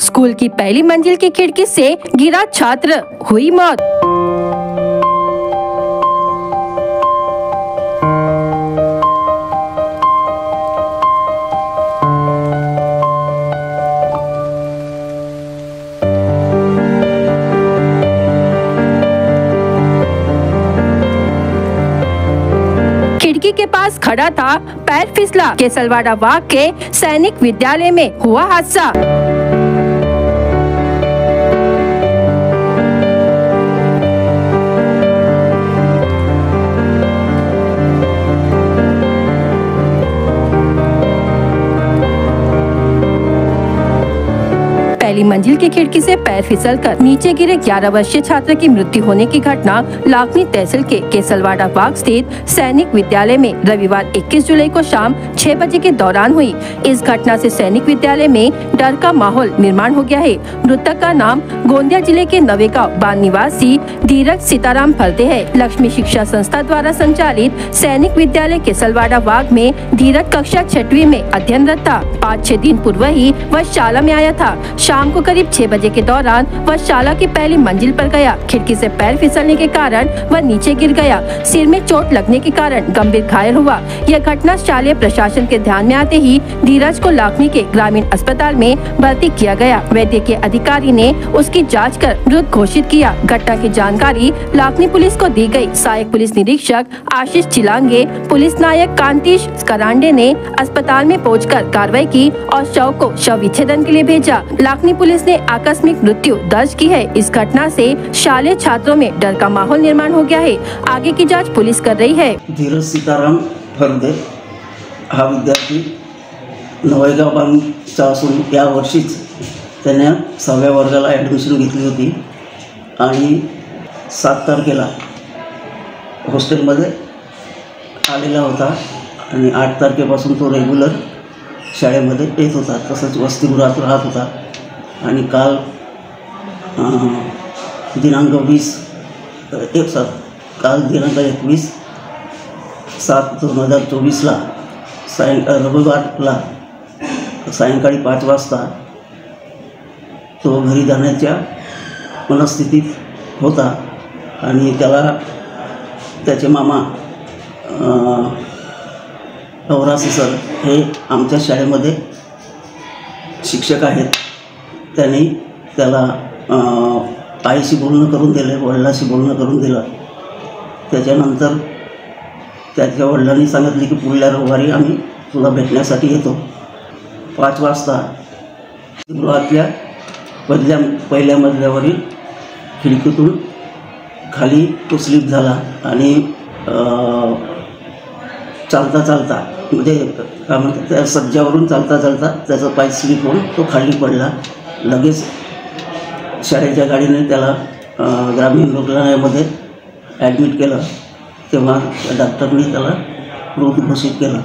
School की पहली मंजिल की खिड़की से गिरा छात्र, हुई मौत। खिड़की के पास खड़ा था, पैर फिसला। केसलवाड़ा वाग के सैनिक विद्यालय में हुआ हादसा। पहली मंजिल की खिड़की से पैर फिसलकर नीचे गिरे 11 वर्षीय छात्र की मृत्यु होने की घटना लाखनी तहसील के केसलवाड़ा बाग स्थित सैनिक विद्यालय में रविवार 21 जुलाई को शाम 6 बजे के दौरान हुई। इस घटना से सैनिक विद्यालय में डर का माहौल निर्माण हो गया है। मृतक का नाम गोंदिया जिले के नवेगांव बान निवासी धीरज सीताराम फलते है। लक्ष्मी शिक्षा संस्था द्वारा संचालित सैनिक विद्यालय केसलवाड़ा बाग में धीरज कक्षा 6वीं में अध्ययनरत था। 5-6 दिन पूर्व ही वह शाला में आया था। शाम को करीब 6 बजे के दौरान वह शाला की पहली मंजिल पर गया। खिड़की से पैर फिसलने के कारण वह नीचे गिर गया। सिर में चोट लगने के कारण गंभीर घायल हुआ। यह घटना शालेय प्रशासन के ध्यान में आते ही धीरज को लाखनी के ग्रामीण अस्पताल में भर्ती किया गया। वैद्य के अधिकारी ने उसकी जांच कर मृत घोषित किया। घटना की जानकारी लाखनी पुलिस को दी गई। सहायक पुलिस निरीक्षक आशीष चिलांगे, पुलिस नायक कांतीश करांडे ने अस्पताल में पहुंचकर कार्रवाई की और शव को शव विच्छेदन के लिए भेजा। लाखनी पुलिस ने आकस्मिक मृत्यु दर्ज की है। इस घटना से शालेय छात्रों में डर का माहौल निर्माण हो गया है। आगे की जांच पुलिस कर रही है। धीरज सीताराम फलते हा विद्यार्थी नवेगाव बांधचा असून या वर्षीच त्याने 6व्या वर्गाला ॲडमिशन घेतली होती आणि 7 तारखेला हॉस्टेलमध्ये आलेला होता आणि 8 तारखेपासून तो रेग्युलर शाळेमध्ये येत होता। तसंच वसतिगृहात राहत होता आणि काल दिनांक 21/7/2024 रविवारला सायंकाळी 5 वाजता तो घरी जाण्याच्या मनस्थितीत होता आणि त्याला त्याचे मामा नवरासी सर हे आमच्या शाळेमध्ये शिक्षक आहेत। त्यांनी त्याला आईशी बोलणं करून दिलं, वडिलांशी बोलणं करून दिलं। त्याच्यानंतर त्याच्या वडिलांनी सांगितले की पुढल्या रविवारी आम्ही तुला भेटण्यासाठी येतो। 5 वाजता गृहातल्या पहिल्या मजल्यावरील खिडकीतून खाली तो स्लिप झाला आणि चालता चालता म्हणजे काय म्हणतात त्या सज्जावरून चालता चालता त्याचा पाय स्लिप होऊन तो खाली पडला। लगेच शाळेच्या गाडीने त्याला ग्रामीण रुग्णालयामध्ये ॲडमिट केलं। तेव्हा डॉक्टरने त्याला मृत घोषित केलं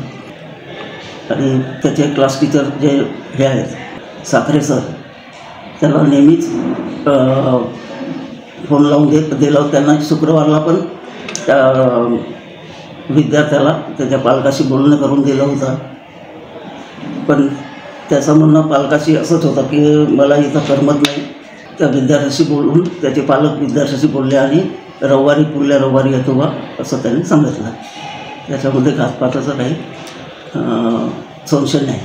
आणि त्याचे क्लास टीचर जे हे आहेत साखरे सर त्याला नेहमीच फोन लावून दिला। त्यांना शुक्रवारला पण विद्यार्थ्याला त्याच्या पालकाशी बोलणं करून दिलं होतं, पण त्याचं म्हणणं पालकाशी असंच होतं की मला इथं करमत नाही। त्या विद्यार्थ्याशी बोलून त्याचे पालक विद्यार्थ्याशी बोलले आणि पुढल्या रविवारी येतो बा असं त्यांनी सांगितलं। त्याच्यामध्ये घातपाताचा काही संशय नाही।